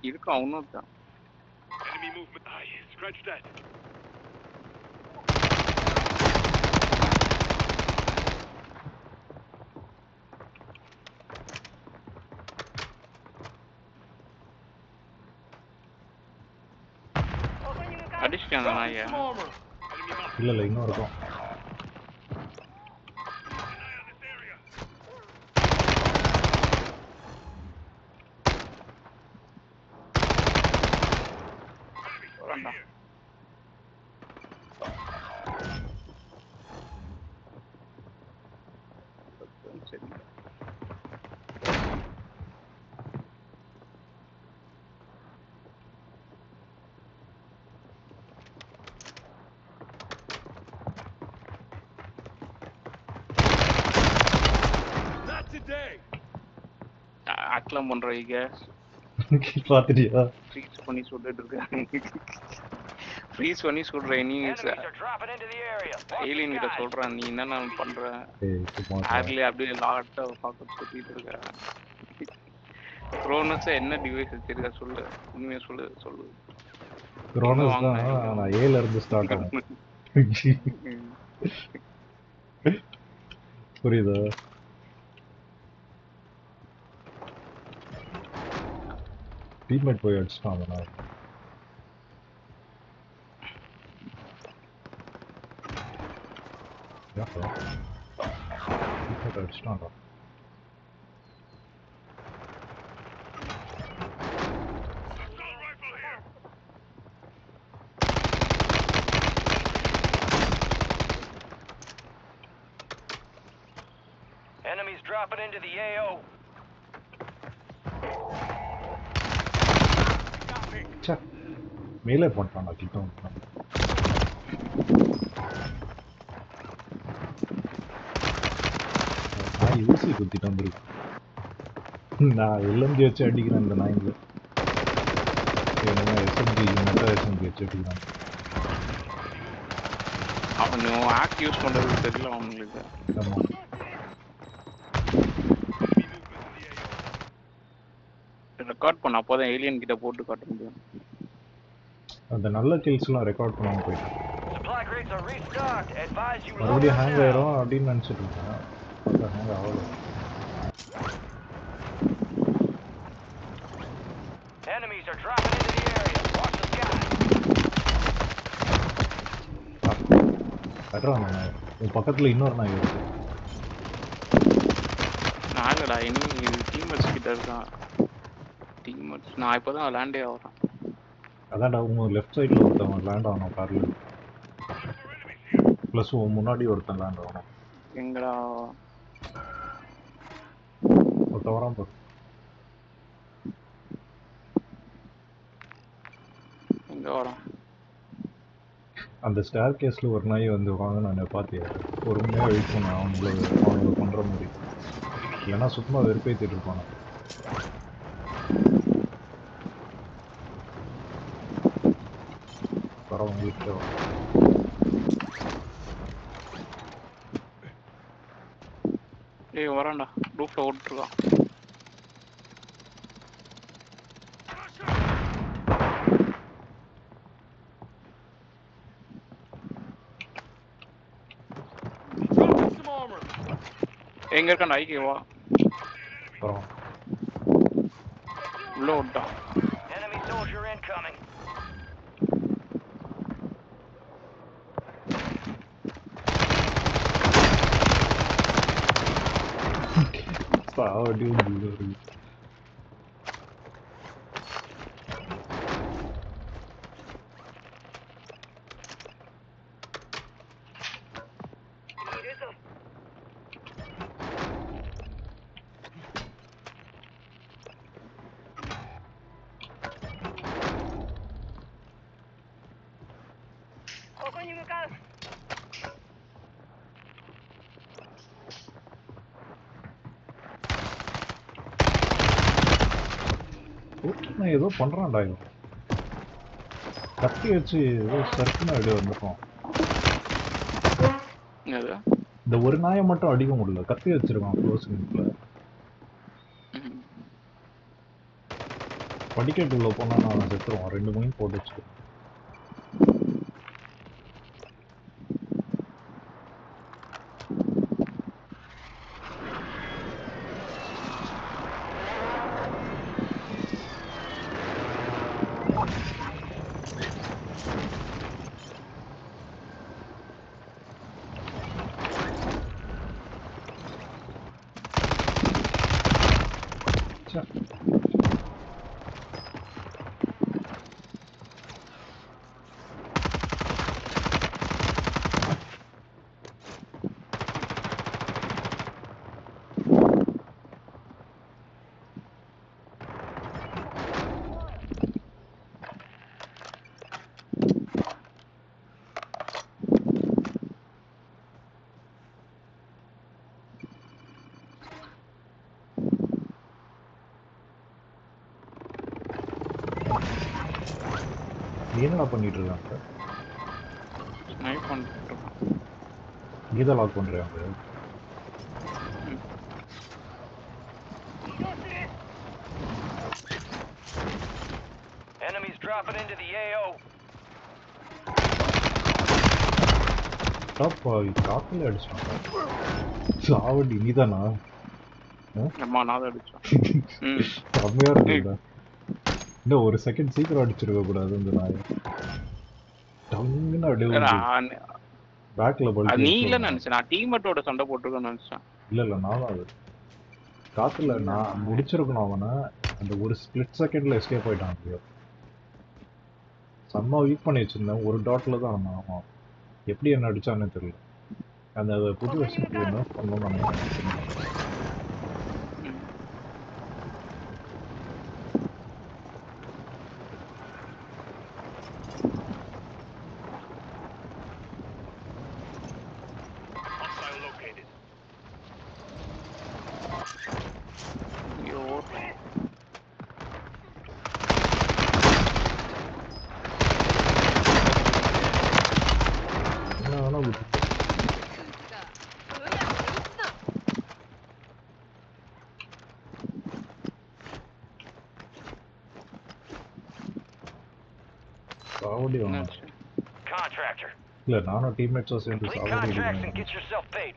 இருக்கான் இன்னொருத்தான். Enemy movement. Scratch that. அடிச்சிட்டான் நாய. இல்ல இன்னும் இருக்கும். ஆக்லாம் பண்றீங்க. பாத்துட்டியா? ஃப்ரீஸ் பண்ணி சுட்டுட்டு இருக்காங்க. ஃப்ரீஸ் பண்ணி சுடுற நீ ஏலியன் கிட்ட சொல்றான் நீ என்ன பண்ற? ஆர்லி அப்படியே லாட்ட பாக்க சுத்திட்டு இருக்க. குரோனஸ் என்ன டிவைஸ் வச்சிருக்க சொல்லு, உண்மையா சொல்லு சொல்லு. குரோனஸ் தான் நான் ஏல இருந்து ஸ்டார்ட் ஆகும். புரியுதா? டீம்மேட் போய் அடிச்சிட்டான் அவனை. Teammate அடிச்சிட்டான்டா. Enemies dropping into the AO. மேலே போட்டான்டா கிட்ட வந்துட்டான். நான் யூசி குத்திட்டு வந்துருக்கேன். நான் எல்எம்ஜி வச்சு அடிக்கிறேன் இந்த நாயில. எஸ்எம்ஜி மெட்டா எஸ்எம்ஜி வச்சு அடிக்கிறான். அவன் ஆக்ட் யூஸ் பண்றது தெரியல அவங்களுக்கு. ஆமா ரெக்கார்ட் பண்ண அப்போதான் ஏலியன் கிட்ட போட்டு காட்ட முடியும். அந்த நல்ல கில்ஸ்லாம் ரெக்கார்ட் பண்ணாம போயிட்டேன். மறுபடியும் ஹேங் ஆயிரும் அப்படின்னு நினைச்சிட்டு இருக்கேன். ஹேங் ஆகல. கட்டுறான் உன் பக்கத்துல இன்னொரு நாய் இருக்கு. நான் இல்லடா இனி டீம்மேட்ஸ் கிட்ட இருக்கான். டீம்மேட்ஸ் நான் இப்போதான் லேண்டே ஆகிறேன். அதான்டா உங்க லெஃப்ட் சைடில் ஒருத்தவன் லேண்ட் ஆகணும் காரில். ப்ளஸ் முன்னாடி ஒருத்தன் லேண்ட் ஆகணும். எங்கடா ஒருத்தன் வரான் பாரு. எங்க வரான்? அந்த ஸ்டேர் கேஸில் ஒரு நாய் வந்து வாங்க நான் பார்த்தியா ஒரு மணியாக வெயிட் பண்ணேன் அவனுக்கு பண்ணுற மாதிரி. இல்லைன்னா சுத்தமாக வெறுப்பேற்றிட்டு இருப்பானு. வரவங்க ஏய் வரான்டா ரூஃப்ல ஓட்டுருக்கான். எங்க இருக்கான் ஐக்கே வா. உள்ள ஓட்டான். பாவடியும் வருது. ஏதோ பண்றான்டா இவன். கத்தி வச்சு ஏதோ சர்க்குன்னு அடி வந்துட்டோம். இந்த ஒரு நாயை மட்டும் அடிக்க முடியல. கத்தி வச்சிருக்கான் க்ளோஸ் ரேஞ்ச்ல. படிக்கட்டுக்குள்ள போனா நான் செத்துருவோம். 2 மணி போட்டு வச்சுருக்கேன். நீ என்னடா பண்ணிட்டு இருக்காங்க? ஸ்னைப் பண்ணிட்டு கீதா லாக் பண்றியாங்க? Enemies dropping into the AO. Top காத்துல அடிச்சாங்க. சாவடி நீதானா? அம்மா நான் அடிச்சேன். செம்மையா இருக்குடா. இன்னும் ஒரு செகண்ட் சீக்கிரம் அடிச்சிருக்க கூடாது இந்த நாயை. டங்குன்னு அடி வந்து பேக்ல பல்டி. நீ இல்ல நினைச்சேன், நான் டீம்மேட்டோட சண்டை போட்டுருக்கேன்னு நினைச்சேன். இல்ல நான் தான் அது காத்துல நான் முடிச்சிருக்கணும் அவனை. அந்த ஒரு ஸ்பிளிட் செகண்ட்ல எஸ்கேப் ஆயிட்டான். அப்படியோ செம்ம வீக் பண்ணி வச்சிருந்தேன். ஒரு டாட்ல தான் ஆமாம். எப்படி என்ன அடிச்சான்னு தெரியல. அந்த புது வருஷத்துக்கு என்ன பண்ணணும்னு நினைக்கிறேன். Contractor. இல்ல நானும் டீம்மேட்ஸா சேர்ந்து Complete contracts and get yourself paid.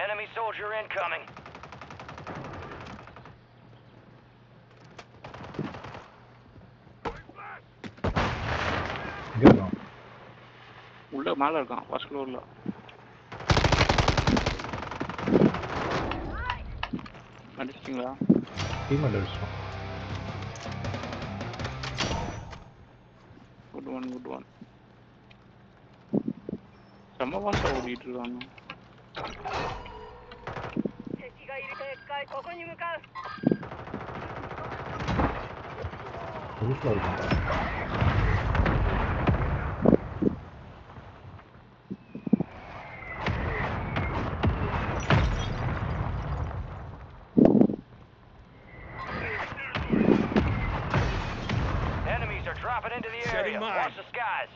Enemy soldier incoming. உள்ள மேல இருக்கான் ஃபர்ஸ்ட் ஃப்ளோர்ல. அடிச்சிட்டீங்களா? டீம்மேட் அடிச்சிட்டோம். Good one. செம்ம வாசா ஓடிட்டு இருக்காங்க. ரூஃப்ல இருக்காங்க. Dropping into the area. Watch the skies.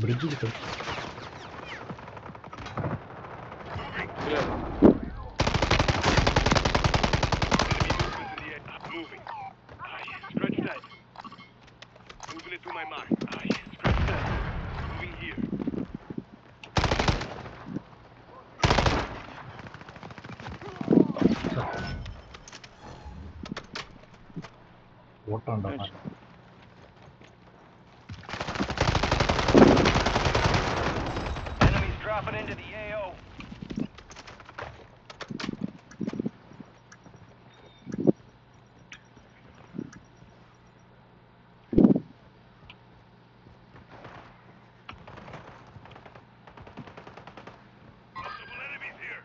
Bridge is good. Moving. Stretch that. Moving it to my mark. Stretch that. Moving here. What on the Enemies dropping into the AO. Multiple enemies here.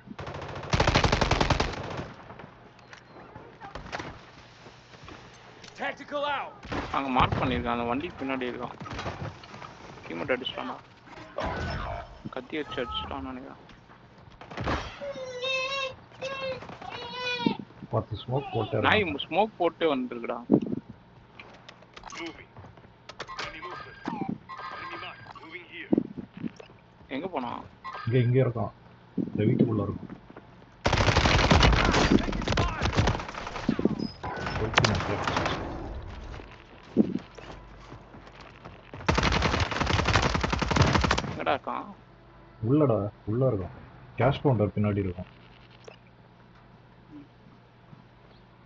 Tactical out. அங்க mark பண்ணிருக்கான். அந்த வண்டிக்கு பின்னாடி இருக்கான். Teammate அடிச்சிட்டானா? கத்தி வச்சு அடிச்சிட்டான்னு நினைக்கிறேன். 10 smoke போட்டே நாய் இருக்கான். ஸ்மோக் போட்டே வந்துருக்குடா. Moving. Enemy movement. Enemy mark. Moving here. எங்க போனா? இங்க இருக்கான். இந்த வீட்டுக்குள்ள இருக்கும். ஓகே மக்களே. எங்கடா இருக்கான்? உள்ளடா உள்ள இருக்கும். கேஷ் கவுண்டர் பின்னாடி இருக்கும்.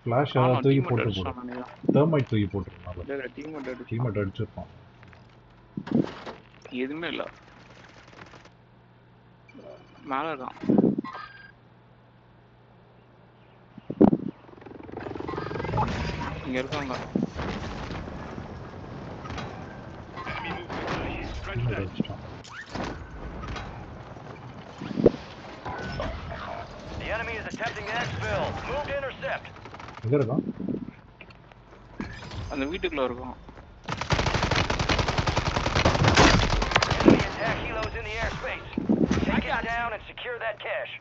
ஃபிளாஷ் ஏதாவது தூக்கி போட்டு போடு. தெர்மைட் தூக்கி போட்டுருக்காங்க. டீமேட் அடிச்சிருப்பான். எதுவுமே இல்ல. மேல தான். இங்க இருக்காங்க. டீமேட் அடிச்சிட்டான். The enemy is attempting to exfil. Move to intercept. எங்க இருக்கான்? அந்த வீட்டுக்குள்ள இருக்கும். Enemy attack helos in the airspace. Take it down and secure that cache.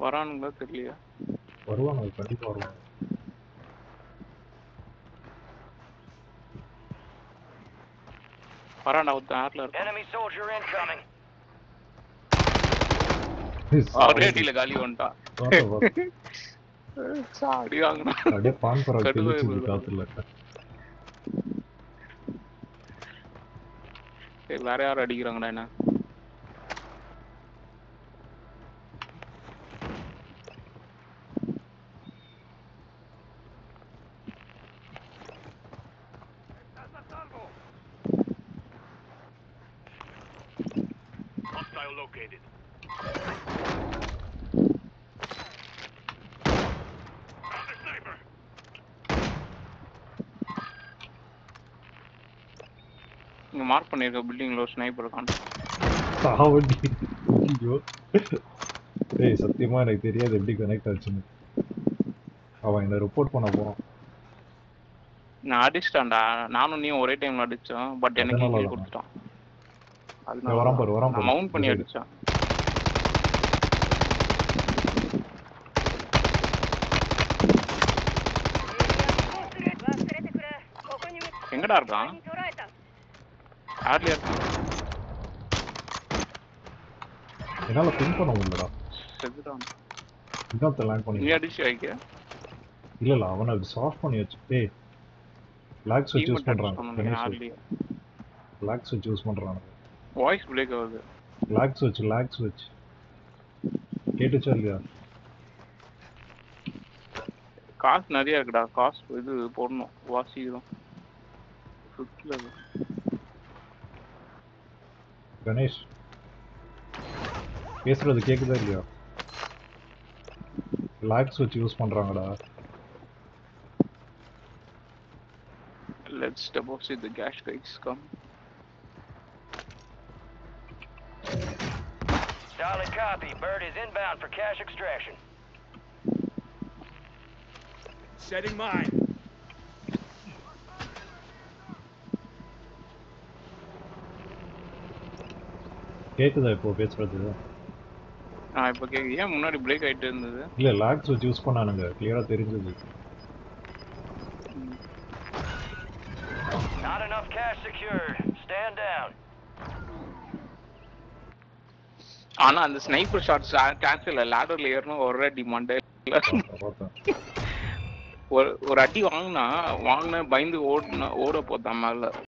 வரானுங்களா தெரியலையா? வருவானுங்க கண்டிப்பா வருவாங்க. வரான்டா ஒருத்தன் ஏர்ல இருக்கான். Enemy soldier incoming. ஆல்ரெடில காலி வந்துட்டான். சாடி வாங்குனா. அப்படியே பான்பரா கிழிச்சு காத்துல. வேற யாரும் அடிக்கிறாங்கடா என்ன? Hostile located. Found a sniper. இங்க மார்க் பண்ணிருக்க பில்டிங்ல ஒரு ஸ்னைப்பர் இருக்கான். சாவடி. ஐயோ. டேய் சத்தியமா எனக்கு தெரியாது எப்படி கனெக்ட் ஆச்சுன்னு. அவன் என்ன ரிப்போர்ட் பண்ண போறான். நான் அடிச்சிட்டான்டா. நானும் நீயும் ஒரே டைம்ல அடிச்சோம். பட் எனக்கு கில் கொடுத்துட்டான். அதனால வரான் பாரு. மவுண்ட் பண்ணி அடிச்சான். எங்கடா இருக்கான்? யார்லயா இருக்கான்? என்னால பின் பண்ண முடியலடா. செத்துட்டான். இன்னொருத்த லேண்ட் பண்ணி. நீ அடிச்சு வைக்க? இல்ல அவனை சாஃப்ட் பண்ணி வச்சு. டேய் லாக் ஸ்விட்ச் யூஸ் பண்றாங்க. லாக் ஸ்விட்ச் யூஸ் பண்றாங்க. வாய்ஸ் பிரேக் ஆகுது. லாக் ஸ்விட்ச் கேட்டுச்சா இல்லையா? காசு நிறைய இருக்குடா. காசு இது போடணும். வாசிக்கிறோம். கணேஷ் பேசுறது கேக்குதா இல்லையா? லாக் ஸ்விட்ச் use பண்றாங்கடா. Let's deposit the gas tanks. Come. Solid copy. Bird is inbound for cache extraction. Setting mine. கேக்குதா இப்போ பேசுறது? இப்போ கேக்குது. ஏன் முன்னாடி பிரேக் ஆயிட்டு இருந்தது? இல்ல லாக் ஸ்விட்ச் யூஸ் பண்ணானுங்க. கிளியரா தெரிஞ்சது. Not enough cash secured. Stand down. ஆனா அந்த ஸ்னைப்பர் ஷாட்ஸ் கேன்சல் லேடர்ல ஏறணும் ஒரு அடி மண்டே. ஒரு அடி வாங்கினா பயந்து ஓட போதான் மேல.